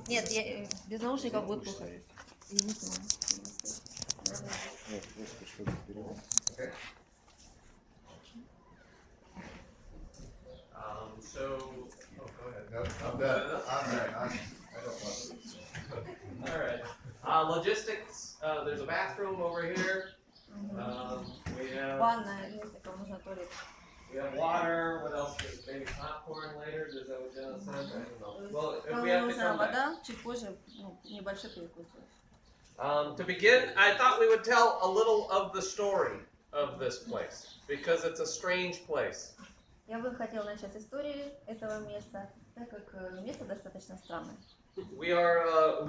Нет, без наушников будет плохо. Я не знаю. Okay. Go ahead. No, I'm done. I don't want to. All right. Logistics. There's a bathroom over here. We have Ванная, если кому нужно туалет. we have water. What else? Is maybe popcorn later. Is that what Jenna said? I don't know. Well, if we have to come back. Вода, чуть позже, небольшой перекус. To begin, I thought we would tell a little of the story of this place because it's a strange place. Я бы хотела начать с истории этого места, так как место достаточно странное. We are a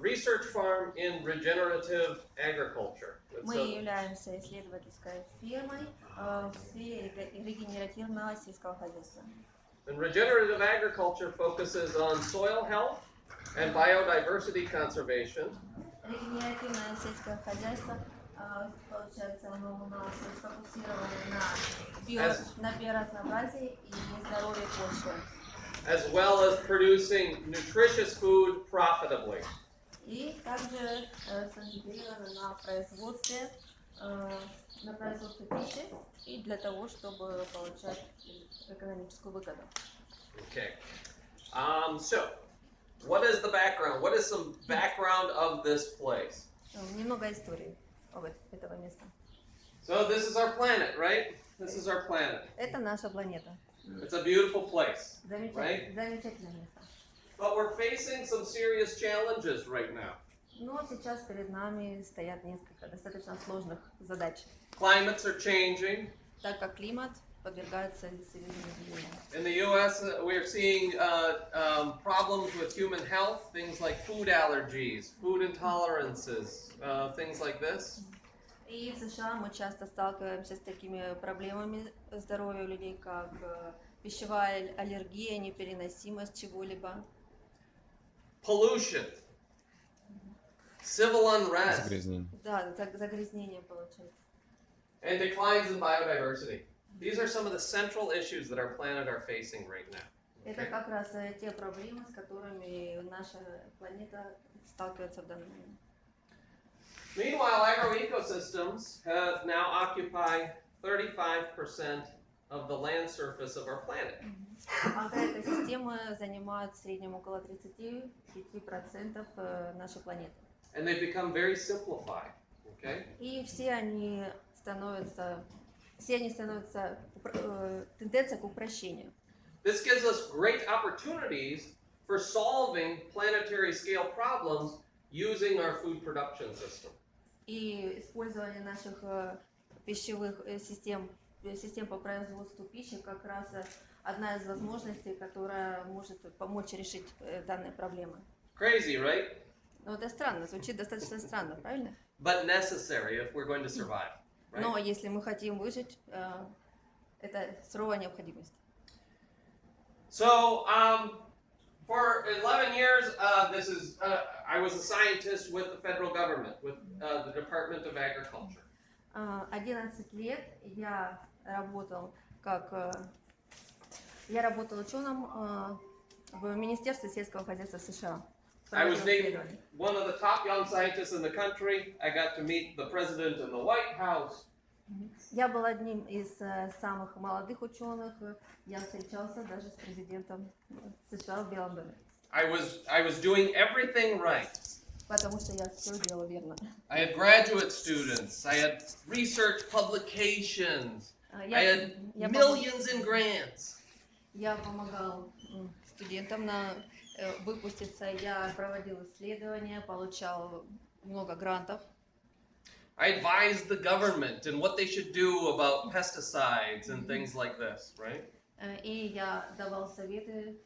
research farm in regenerative agriculture. Мы являемся исследовательской фермой в сфере регенеративного сельского хозяйства. And regenerative agriculture focuses on soil health and biodiversity conservation. Регенеративное сельское хозяйство, получается, оно у нас сфокусировано на биоразнообразии и здоровье почвы. As well as producing nutritious food profitably. И также сконцентрировано на производстве пищи и для того, чтобы получать экономическую выгоду. Okay. So, what is the background? What is some background of this place? Немного истории этого места. So this is our planet, right? This is our planet. Это наша планета. It's a beautiful place, right? Замечательное место. But we're facing some serious challenges right now. Но сейчас перед нами стоят несколько достаточно сложных задач. Climates are changing. Так как климат подвергается серьезному изменению. In the U.S., we're seeing problems with human health, things like food allergies, food intolerances, things like this. И в США мы часто сталкиваемся с такими проблемами здоровья у людей, как пищевая аллергия, непереносимость чего-либо. Pollution, civil unrest, Да, загрязнение получается. and declines in biodiversity. These are some of the central issues that our planet are facing right now. Это как раз те проблемы, с которыми наша планета сталкивается в данный момент. Meanwhile, agroecosystems have now occupy 35% of the land surface of our planet. Агроэкосистемы занимают в среднем около 35% нашей планеты. And they've become very simplified. Okay? И все они становятся тенденция к упрощению. This gives us great opportunities for solving planetary scale problems using our food production system. И использование наших пищевых систем по производству пищи как раз одна из возможностей, которая может помочь решить данные проблемы. Crazy, right? Но это странно, звучит достаточно странно, правильно? But necessary if we're going to survive. Right? Но если мы хотим выжить, это суровая необходимость. So, for 11 years, I was a scientist with the federal government, with the Department of Agriculture. 11 лет я работал ученым в Министерстве сельского хозяйства США. I was named one of the top young scientists in the country. I got to meet the president in the White House. Я был одним из самых молодых ученых. Я встречался даже с президентом США в Белом доме. I was doing everything right. Потому что я все делал верно. I had graduate students. I had research publications. I had millions in grants. Я помогал студентам выпуститься. Я проводил исследования, получал много грантов. I advised the government and what they should do about pesticides and things like this, right? И я давал советы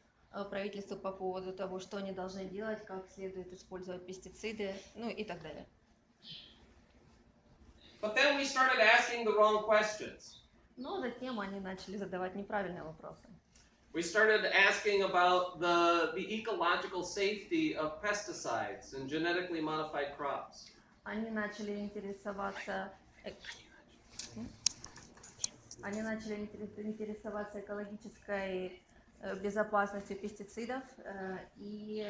правительству по поводу того, что они должны делать, как следует использовать пестициды, ну и так далее. But then we started asking the wrong questions. Но затем они начали задавать неправильные вопросы. We started asking about the ecological safety of pesticides and genetically modified crops. Они начали интересоваться экологической безопасностью пестицидов и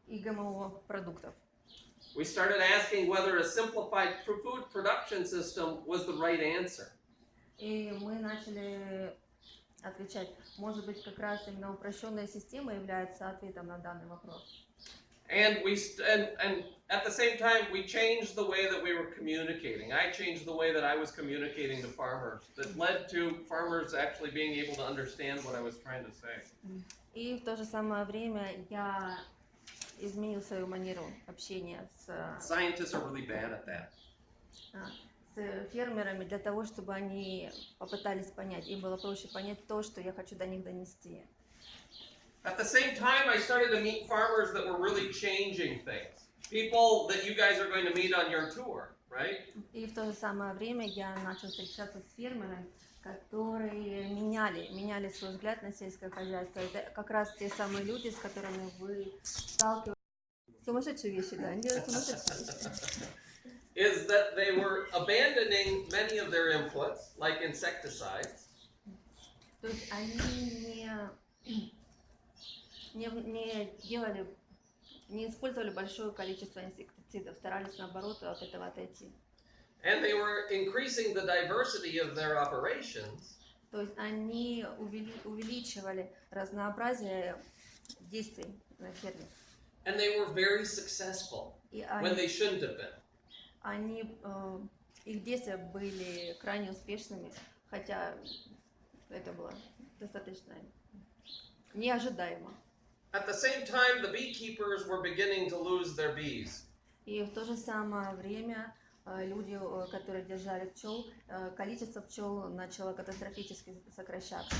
и ГМО продуктов. We started asking whether a simplified food production system was the right answer. И мы начали отвечать, может быть, как раз именно упрощенная система является ответом на данный вопрос. And at the same time, we changed the way that we were communicating. I changed the way that I was communicating to farmers. That led to farmers actually being able to understand what I was trying to say. И в то же самое время я изменил свою манеру общения Scientists are really bad at that. с фермерами для того, чтобы они попытались понять. Им было проще понять то, что я хочу до них донести. At the same time, I started to meet farmers that were really changing things. People that you guys are going to meet on your tour, right? И в то же самое время я начал встречаться с фермерами, которые меняли свой взгляд на сельское хозяйство. Это как раз те самые люди, с которыми вы сталкиваетесь. Сумасшедшие вещи, да, они делают сумасшедшие вещи. Is that they were abandoning many of their inputs, like insecticides. То есть они не использовали большое количество инсектицидов, старались наоборот от этого отойти. And they were increasing the diversity of their operations. То есть они увеличивали разнообразие действий на ферме. And they were very successful when they shouldn't have been. Их действия были крайне успешными, хотя это было достаточно неожидаемо. At the same time, the beekeepers were beginning to lose their bees. И в то же самое время люди, которые держали пчел, количество пчел начало катастрофически сокращаться.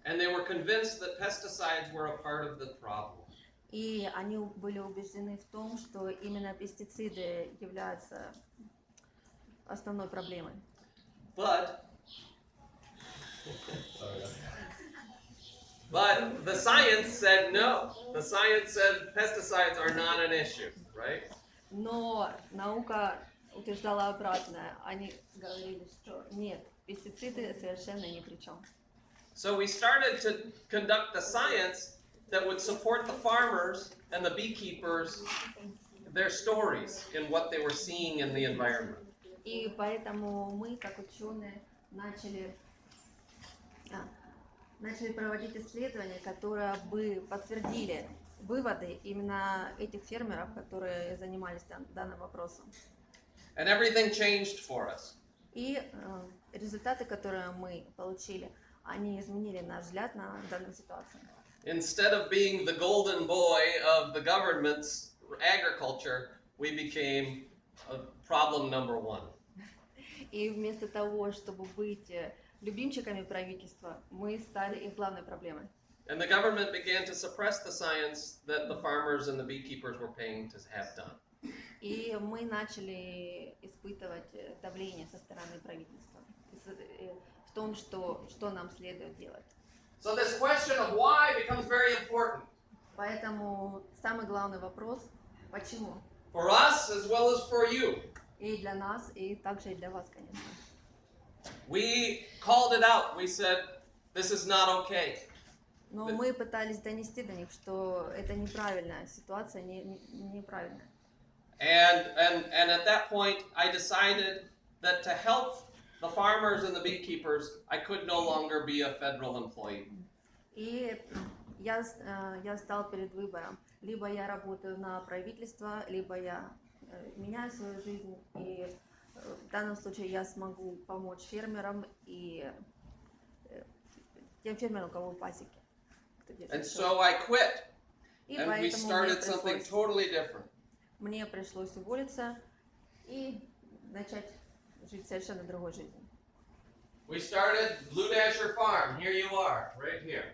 And they were convinced that pesticides were a part of the problem. И они были убеждены в том, что именно пестициды являются основной проблемой. But the science said no. The science said pesticides are not an issue, right? Но наука утверждала обратное. Они говорили, что нет, пестициды совершенно ни при чем. So we started to conduct the science that would support the farmers and the beekeepers, their stories in what they were seeing in the environment. И поэтому мы, как ученые, начали проводить исследования, которые бы подтвердили выводы именно этих фермеров, которые занимались данным вопросом. And everything changed for us. И результаты, которые мы получили, они изменили наш взгляд на данную ситуацию. Instead of being the golden boy of the government's agriculture, we became problem number one. И вместо того, чтобы быть любимчиками правительства, мы стали их главной проблемой. And the government began to suppress the science that the farmers and the beekeepers were paying to have done. И мы начали испытывать давление со стороны правительства в том, что нам следует делать. So this question of why becomes very important. Поэтому самый главный вопрос – почему? For us as well as for you. И для нас, и также и для вас, конечно. We called it out. We said, this is not okay. Но мы пытались донести до них, что это неправильная ситуация, неправильная. And at that point, I decided that to help the farmers and the beekeepers, I could no longer be a federal employee. И я стал перед выбором: либо я работаю на правительство, либо я меняю свою жизнь, и в данном случае я смогу помочь фермерам и тем фермерам, у кого пасеки. And so I quit, И and we started something totally different. Мне пришлось уволиться и начать жить совершенно другой жизнью. We started Blue Dasher Farm. Here you are, right here.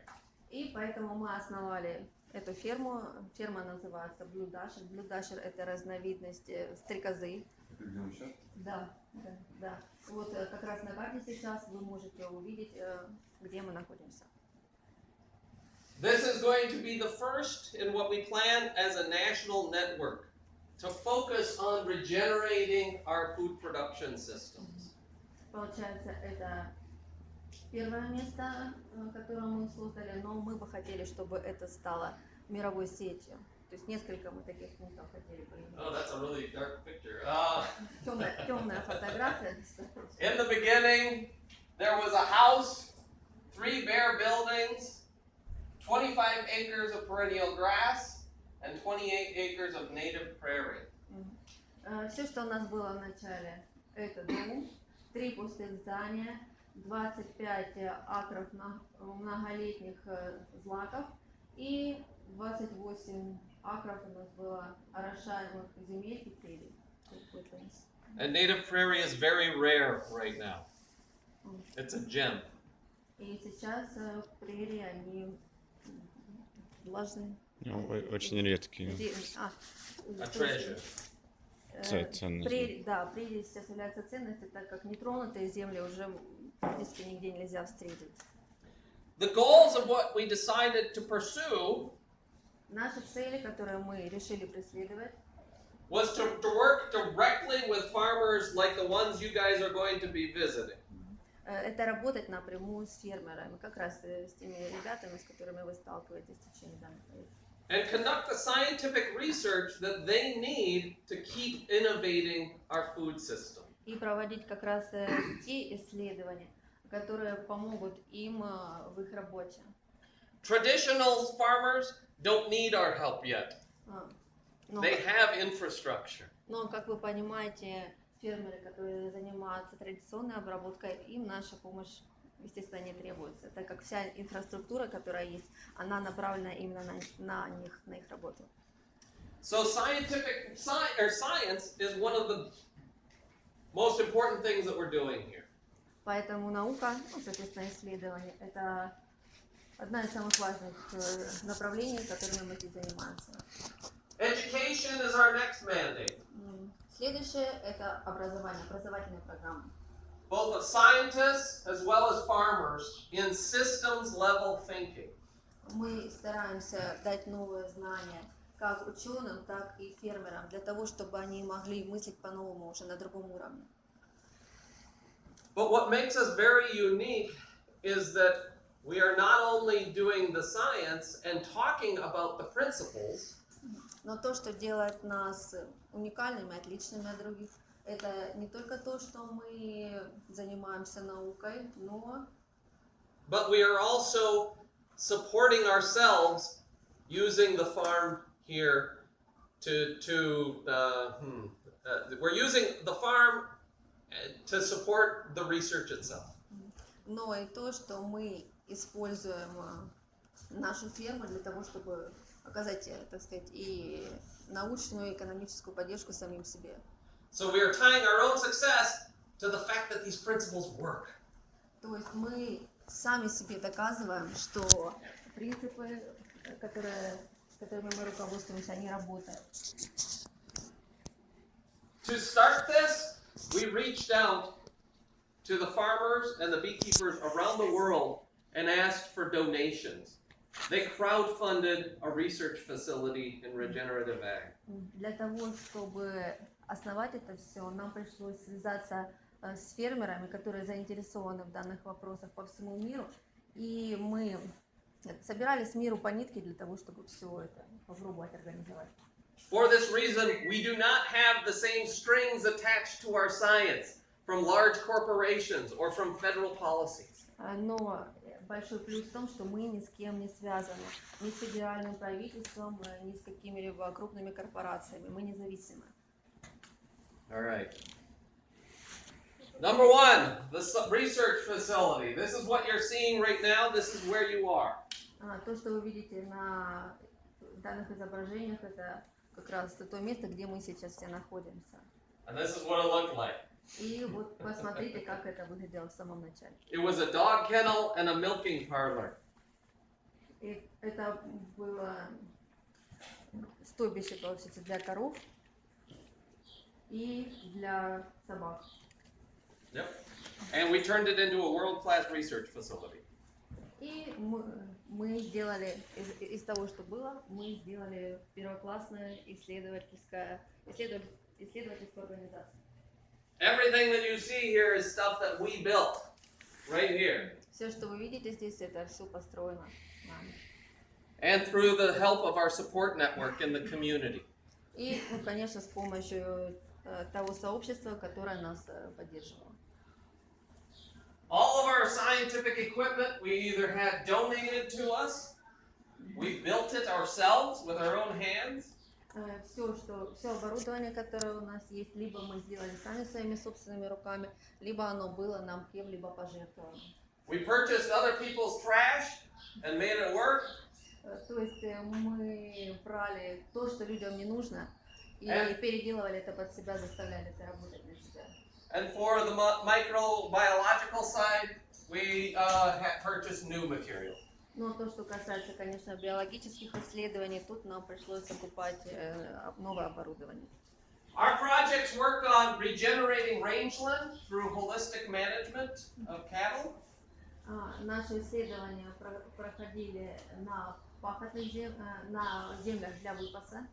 И поэтому мы основали эту ферму. Ферма называется Блю Дашер. Блю Дашер — это разновидность стрекозы. Да. Вот как раз на карте сейчас вы можете увидеть, где мы находимся. This is going to be the first in what we plan as a national network to focus on regenerating our food production systems. Получается, это первое место, которое мы создали, но мы бы хотели, чтобы это стало мировой сетью. То есть несколько мы таких пунктов хотели Oh, поиметь. that's a really dark picture. Темная фотография. In the beginning, there was a house, 3 bare buildings, 25 acres of perennial grass, and 28 acres of native prairie. Все, что у нас было в начале, это дом, 3 пустых здания, 25 акров многолетних злаков и 28 акров у нас было орошаемых земель и прерий. And native prairie is very rare right now. It's a gem. И сейчас прерии, они влажные. Очень редкие. A treasure. Ценность. Да, прерии сейчас являются ценностью, так как нетронутые земли уже практически нигде нельзя встретить. The goals of what we decided to pursue Наши цели, которые мы решили преследовать, was to work directly with farmers like the ones you guys are going to be visiting. это работать напрямую с фермерами, как раз с теми ребятами, с которыми вы сталкиваетесь в течение данной поездки. And conduct the scientific research that they need to keep innovating our food system. И проводить как раз те исследования, которые помогут им в их работе. Traditional farmers don't need our help yet. Но, They have infrastructure. но, как вы понимаете, фермеры, которые занимаются традиционной обработкой, им наша помощь, естественно, не требуется, так как вся инфраструктура, которая есть, она направлена именно на них, на их работу. So science is one of the most important things that we're doing here. Поэтому наука, соответственно, исследование, это одна из самых важных направлений, которыми мы здесь занимаемся. Education is our next mandate. Следующее – это образование, образовательная программа. Both of scientists as well as farmers in systems level thinking. Мы стараемся дать новые знания как ученым, так и фермерам, для того, чтобы они могли мыслить по-новому уже на другом уровне. But what makes us very unique is that we are not only doing the science and talking about the principles, Но то, что делает нас уникальными, отличными от других, это не только то, что мы занимаемся наукой, но but we are also supporting ourselves using the farm here we're using the farm to support the research itself. но и то, что мы используем нашу ферму для того, чтобы оказать, так сказать, и научную, и экономическую поддержку самим себе. So we are tying our own success to the fact that these principles work. То есть мы сами себе доказываем, что принципы, которыми мы руководствуемся, они работают. To start this, we reached out to the farmers and the beekeepers around the world and asked for donations. They crowdfunded a research facility in regenerative ag. Для того, чтобы основать это все, нам пришлось связаться с фермерами, которые заинтересованы в данных вопросах по всему миру, и мы собирали с миру по нитке для того, чтобы все это попробовать организовать. For this reason, we do not have the same strings attached to our science from large corporations or from federal policies. Но большой плюс в том, что мы ни с кем не связаны, ни с федеральным правительством, ни с какими-либо крупными корпорациями, мы независимы. All right. Number one, the research facility. This is what you're seeing right now. This is where you are. То, что вы видите на данных изображениях, это как раз то место, где мы сейчас все находимся. And this is what it looked like. И вот посмотрите, как это выглядело в самом начале. It was a dog kennel and a milking parlor. И это было стойбище, получается, для коров и для собак. Yep. And we turned it into a world-class research facility. И мы сделали из того, что было, мы сделали первоклассную исследовательскую организацию. Everything that you see here is stuff that we built right here. Все, что вы видите здесь, это все построено нами. and through the help of our support network in the community. И, ну, конечно, с помощью того сообщества, которое нас поддерживало. All of our scientific equipment we either had donated to us, we built it ourselves with our own hands, Все оборудование, которое у нас есть, либо мы сделали сами своими собственными руками, либо оно было нам кем-либо пожертвовано. we purchased other people's trash and made it work, То есть мы брали то, что людям не нужно, и переделывали это под себя, заставляли это работать для себя. and for the microbiological side, we had purchased new material. Но то, что касается, конечно, биологических исследований, тут нам пришлось закупать новое оборудование. Our projects worked on regenerating rangeland through holistic management of cattle, Наши исследования проходили на пахотных на землях для выпаса.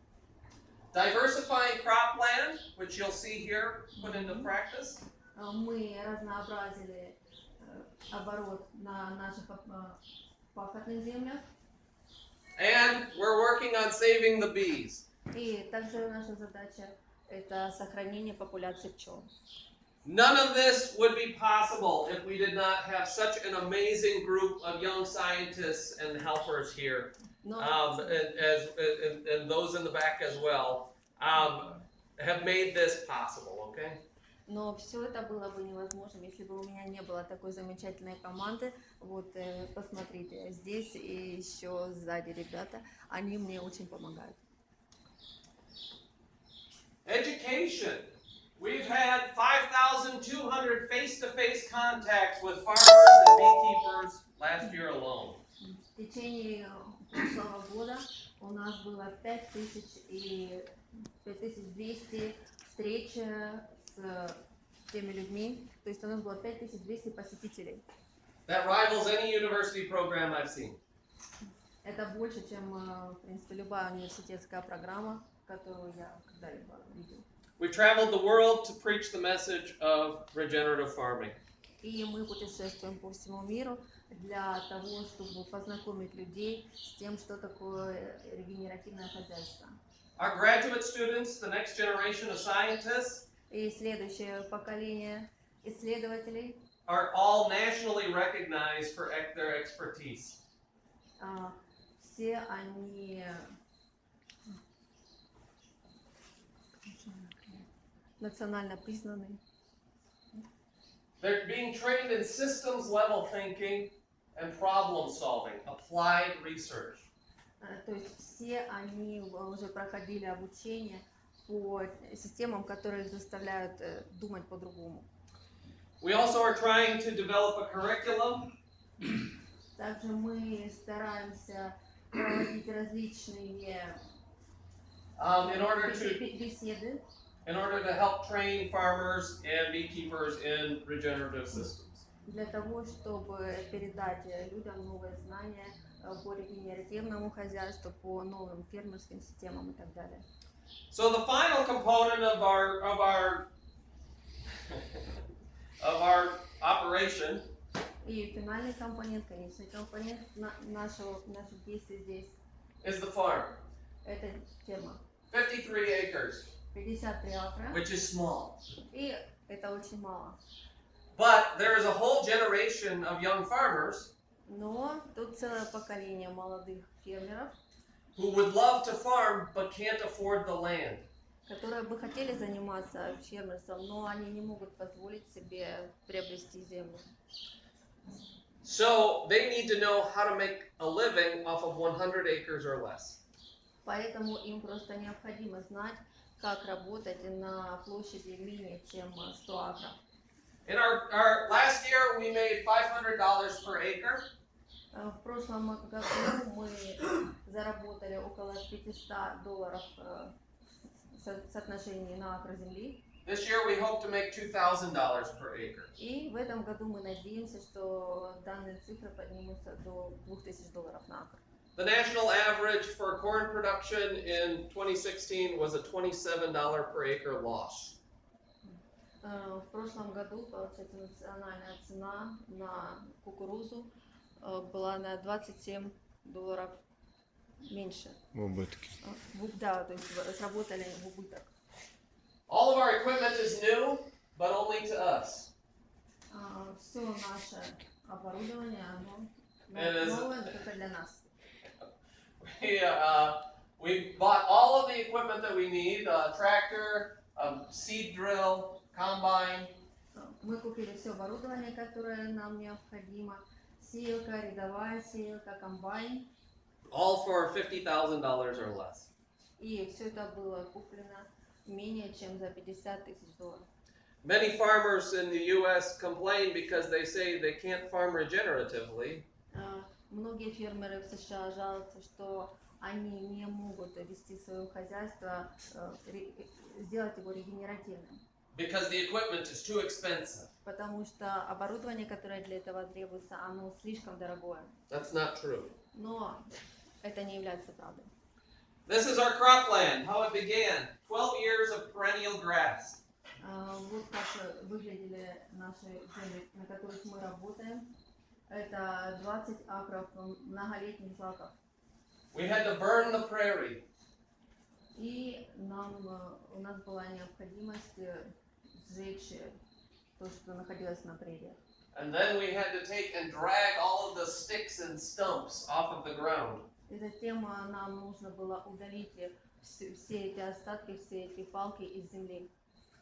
diversifying cropland, which you'll see here put into practice, Мы разнообразили оборот на наших пахотных землях. and we're working on saving the bees. И также наша задача – это сохранение популяции пчел. None of this would be possible if we did not have such an amazing group of young scientists and helpers here, Но, and those in the back as well, have made this possible, okay? но все это было бы невозможно, если бы у меня не было такой замечательной команды. Вот, посмотрите, здесь и еще сзади ребята, они мне очень помогают. Education. We've had 5,200 face-to-face contacts with farmers and beekeepers last year alone. В течение прошлого года у нас было 5200 встреч с теми людьми, то есть у нас было 5200 посетителей. That rivals any university program I've seen. Это больше, чем, в принципе, любая университетская программа, которую я когда-либо видел. We traveled the world to preach the message of regenerative farming. И мы путешествуем по всему миру для того, чтобы познакомить людей с тем, что такое регенеративное хозяйство. Our graduate students, the next generation of scientists, И следующее поколение исследователей, are all nationally recognized for their expertise. все они национально признаны. They're being trained in systems level thinking and problem solving, applied research. То есть все они уже проходили обучение по системам, которые их заставляют думать по-другому. We also are trying to develop a curriculum Также мы стараемся проводить различные беседы in order to help train farmers and beekeepers in regenerative systems. для того, чтобы передать людям новые знания по регенеративному хозяйству, по новым фермерским системам и так далее. So the final component of our operation И финальный компонент, конечный компонент наших действий здесь is the farm. это ферма. 53 acres, 53 акра, which is small. и это очень мало. But there is a whole generation of young farmers Но тут целое поколение молодых фермеров, who would love to farm but can't afford the land. которые бы хотели заниматься фермерством, но они не могут позволить себе приобрести землю. So they need to know how to make a living off of 100 acres or less. Поэтому им просто необходимо знать, как работать на площади менее чем 100 акров. In our last year, we made $500 per acre. В прошлом году мы заработали около $500 в соотношении на акр земли. This year, we hope to make $2,000 per acre. И в этом году мы надеемся, что данные цифры поднимутся до $2000 на акр. The national average for corn production in 2016 was a $27 per acre loss. В прошлом году, получается, национальная цена на кукурузу была на $27 меньше. В убытке. Да, то есть сработали в убыток. All of our equipment is new, but only to us. Все наше оборудование, оно Это новое только для нас. We bought all of the equipment that we need, a tractor, a seed drill, combine. Мы купили все оборудование, которое нам необходимо. Сеялка, рядовая сеялка, комбайн. All for $50,000 or less. И все это было куплено менее чем за $50,000. Many farmers in the U.S. complain because they say they can't farm regeneratively. Многие фермеры в США жалуются, что они не могут вести свое хозяйство, сделать его регенеративным. Because the equipment is too expensive. Потому что оборудование, которое для этого требуется, оно слишком дорогое. That's not true. Но это не является правдой. This is our cropland, how it began. 12 years of perennial grass. Вот как выглядели наши земли, на которых мы работаем. Это 20 акров многолетних злаков. We had to burn the prairie. И у нас была необходимость сжечь то, что находилось на прериях. And then we had to take and drag all of the sticks and stumps off of the ground. И затем нам нужно было удалить все эти остатки, все эти палки из земли.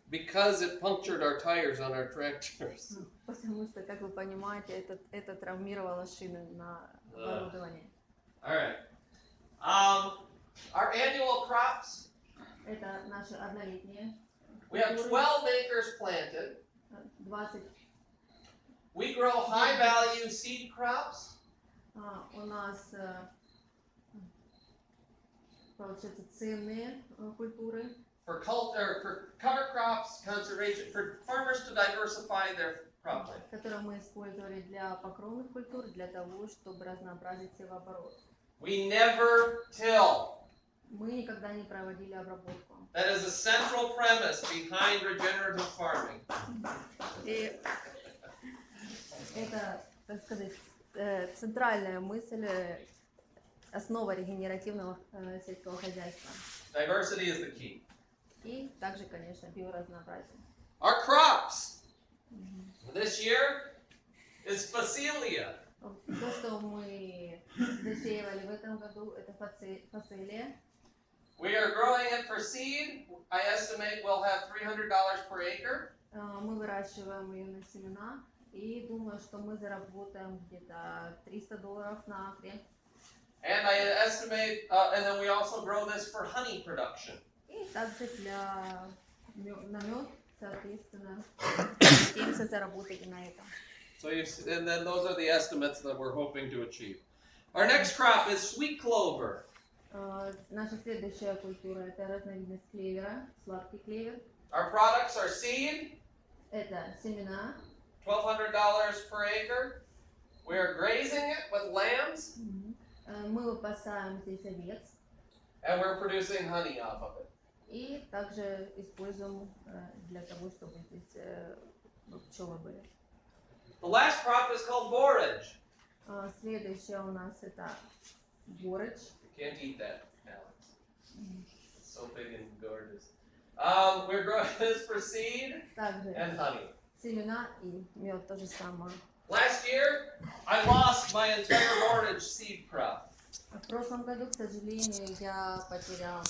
Because it punctured our tires on our tractors. Потому что, как вы понимаете, это травмировало шины на оборудовании. All right. Our annual crops. Это наши однолетние. We have 12 acres planted. 20. We grow high value seed crops. У нас получается ценные культуры. For cover crops, conservation, for farmers to diversify their cropland. Которые мы использовали для покровных культур, для того, чтобы разнообразить севооборот. We never till. Мы никогда не проводили обработку. That is a central premise behind regenerative farming. И это, так сказать, центральная мысль, основа регенеративного сельского хозяйства. Diversity is the key. И также, конечно, биоразнообразие. Our crops this year is Phacelia. То, что мы засеивали в этом году, это фацелия. We are growing it for seed. I estimate we'll have $300 per acre. Мы выращиваем ее на семена и думаю, что мы заработаем где-то $300 на акре. And I estimate, and then we also grow this for honey production. И также на мед, соответственно, надеемся заработать на этом. So and then those are the estimates that we're hoping to achieve. Our next crop is sweet clover. Наша следующая культура – это разновидность клевера, сладкий клевер. Our products are seed. Это семена. $1,200 per acre. We are grazing it with lambs. Мы выпасаем здесь овец. And we're producing honey off of it. И также используем для того, чтобы здесь пчелы были. The last crop is called borage. Следующее у нас это борage. You can't eat that, Alex. It's so big and gorgeous. We're growing this for seed Также and honey. семена и мед то же самое. Last year, I lost my entire borage seed crop. В прошлом году, к сожалению, я потерял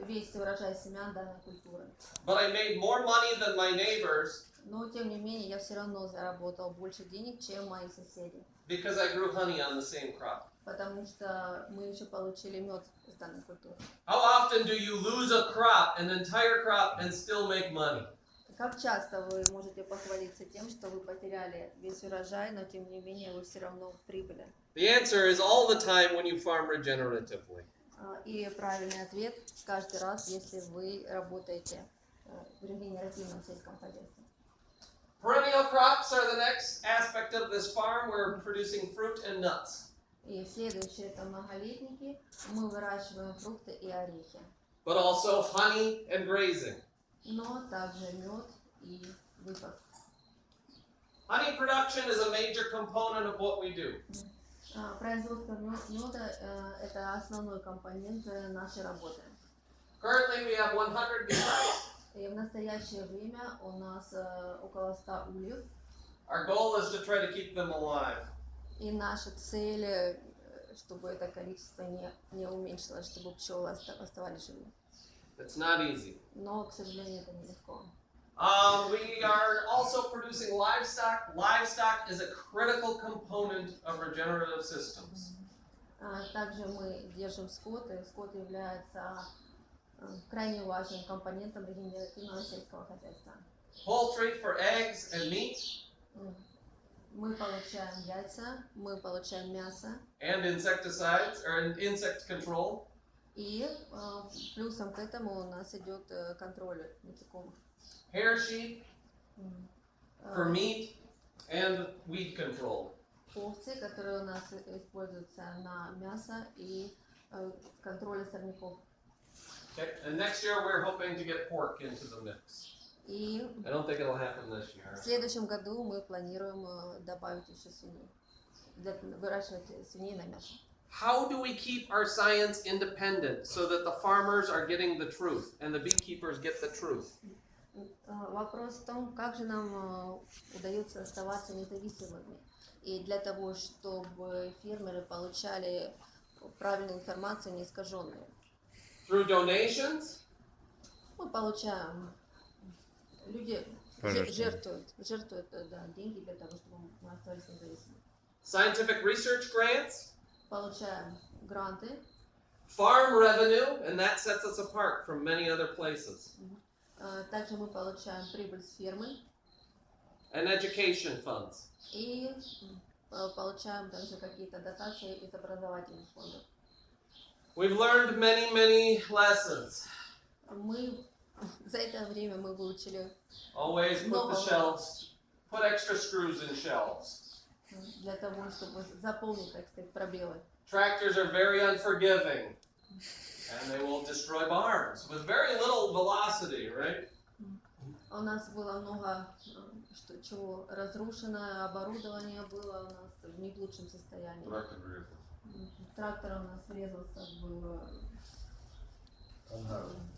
весь урожай семян данной культуры. But I made more money than my neighbors. Но, тем не менее, я все равно заработал больше денег, чем мои соседи. Because I grew honey on the same crop. Потому что мы еще получили мед с данной культуры. How often do you lose a crop, an entire crop, and still make money? Как часто вы можете похвалиться тем, что вы потеряли весь урожай, но тем не менее вы все равно в прибыли? The answer is all the time when you farm regeneratively. И правильный ответ каждый раз, если вы работаете в регенеративном сельском хозяйстве. Perennial crops are the next aspect of this farm. We're producing fruit and nuts. И следующее это многолетники. Мы выращиваем фрукты и орехи. But also honey and grazing. Но также мед и выпас. Honey production is a major component of what we do. Производство меда это основной компонент нашей работы. Currently, we have 100 beehives. И в настоящее время у нас около 100 ульев. Our goal is to try to keep them alive. И наша цель, чтобы это количество не уменьшилось, чтобы пчелы оставались живы. It's not easy. Но, к сожалению, это нелегко. We are also producing livestock. Livestock is a critical component of regenerative systems. Также мы держим скот, и скот является крайне важным компонентом регенеративного сельского хозяйства. Poultry for eggs and meat. Мы получаем яйца, мы получаем мясо. And insecticides, or insect control. И плюсом к этому у нас идет контроль насекомых. Hair sheep for meat and weed control. Овцы, которые у нас используются на мясо и контроль сорняков. Okay. And next year we're hoping to get pork into the mix. И I don't think it'll happen this year. в следующем году мы планируем добавить еще свиней, выращивать свиней на мясо. How do we keep our science independent so that the farmers are getting the truth and the beekeepers get the truth? Вопрос в том, как же нам удается оставаться независимыми. И для того, чтобы фермеры получали правильную информацию, не искаженную. Through donations? Мы получаем, люди жертвуют деньги для того, чтобы мы остались независимыми. Scientific research grants? Получаем гранты. Farm revenue, and that sets us apart from many other places. Также мы получаем прибыль с фермы. And education funds. И получаем также какие-то дотации из образовательных фондов. We've learned many, many lessons. За это время мы выучили Always put the shelves, put extra screws in shelves. Для того, чтобы заполнить, так сказать, пробелы. Tractors are very unforgiving, and they will destroy barns with very little velocity, right? У нас было много чего разрушено, оборудование было у нас в не в лучшем состоянии. Трактор у нас врезался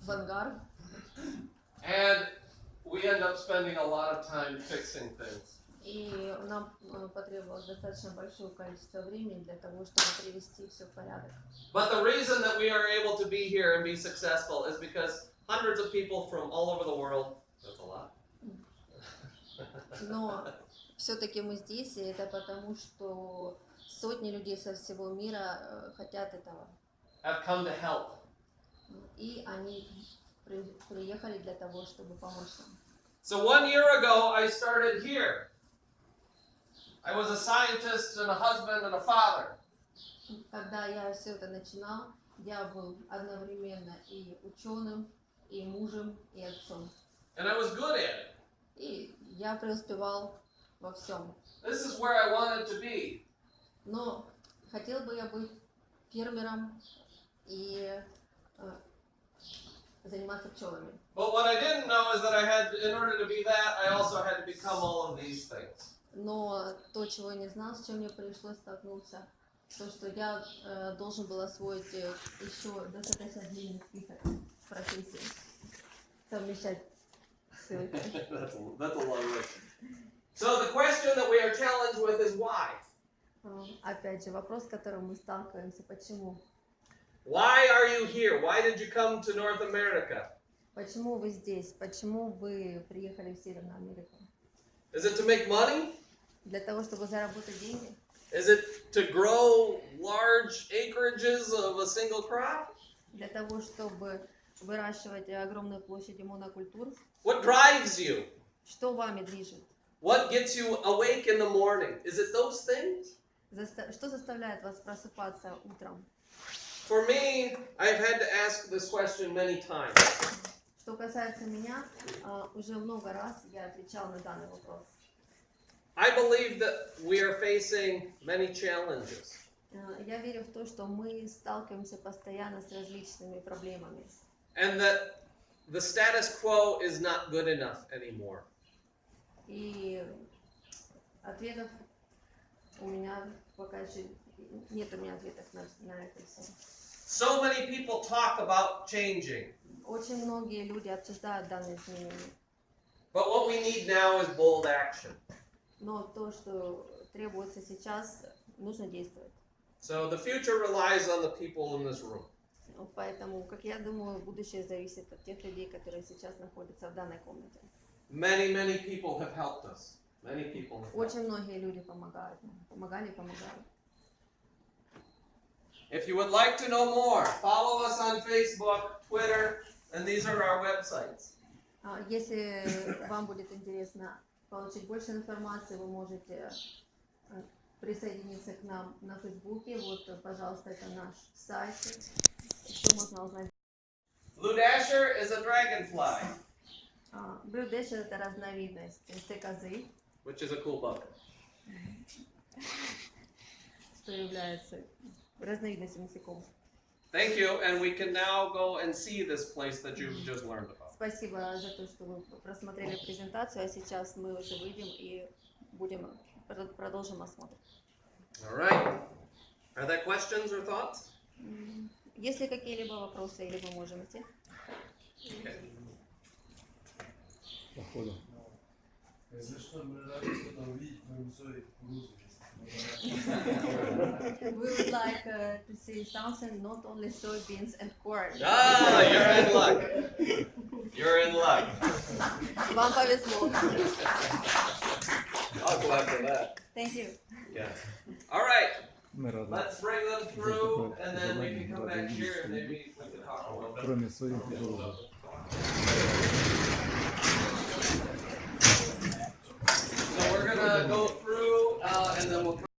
в ангар. And we end up spending a lot of time fixing things. И нам потребовалось достаточно большое количество времени для того, чтобы привести все в порядок. But the reason that we are able to be here and be successful is because hundreds of people from all over the world, that's a lot. Но все-таки мы здесь, и это потому, что сотни людей со всего мира хотят этого. Have come to help. И они приехали для того, чтобы помочь нам. So 1 year ago, I started here. I was a scientist and a husband and a father. Когда я все это начинал, я был одновременно и ученым, и мужем, и отцом. And I was good at it. И я преуспевал во всем. This is where I wanted to be. Но хотел бы я быть фермером и заниматься пчелами. But what I didn't know is that I had, in order to be that, I also had to become all of these things. Но то, чего я не знал, с чем мне пришлось столкнуться, то, что я должен был освоить еще достаточно длинный список профессий, совмещать все это. That's a long list. So the question that we are challenged with is why? Опять же, вопрос, с которым мы сталкиваемся, почему? Why are you here? Why did you come to North America? Почему вы здесь? Почему вы приехали в Северную Америку? Is it to make money? Для того, чтобы заработать деньги? Is it to grow large acreages of a single crop? Для того, чтобы выращивать огромные площади монокультур? What drives you? Что вами движет? What gets you awake in the morning? Is it those things? Что заставляет вас просыпаться утром? For me, I've had to ask this question many times. Что касается меня, уже много раз я отвечал на данный вопрос. I believe that we are facing many challenges. Я верю в то, что мы сталкиваемся постоянно с различными проблемами. And that the status quo is not good enough anymore. И ответов у меня пока еще нет у меня ответов на это все. So many people talk about changing, Очень многие люди обсуждают данные изменения, but what we need now is bold action. но то, что требуется сейчас, нужно действовать. So the future relies on the people in this room. Поэтому, как я думаю, будущее зависит от тех людей, которые сейчас находятся в данной комнате. Many people have helped us. Many people have helped. Очень многие люди помогают нам, помогали. If you would like to know more, follow us on Facebook, Twitter, and these are our websites. Если вам будет интересно получить больше информации, вы можете присоединиться к нам на Фейсбуке. Вот, пожалуйста, это наш сайт. Что можно узнать? Blue Dasher is a dragonfly, Блю Дашер — это разновидность стрекозы, which is a cool bug. что является разновидностью насекомых. Thank you, and we can now go and see this place that you've just learned about. Спасибо за то, что вы просмотрели презентацию, а сейчас мы уже выйдем и продолжим осмотр. All right. Are there questions or thoughts? Есть ли какие-либо вопросы, или мы можем идти? Okay. Походу. Если что, мы рады что-то увидеть, мы мусорим кукурузу. We would like to see something, not only soybeans and corn. Ah, you're in luck. You're in luck. Вам повезло. I'll clap for that. Thank you. Yeah. All right. Мы рады. Let's bring them through, and then we can come back here and maybe we can talk a little bit. Кроме своих кукурузов.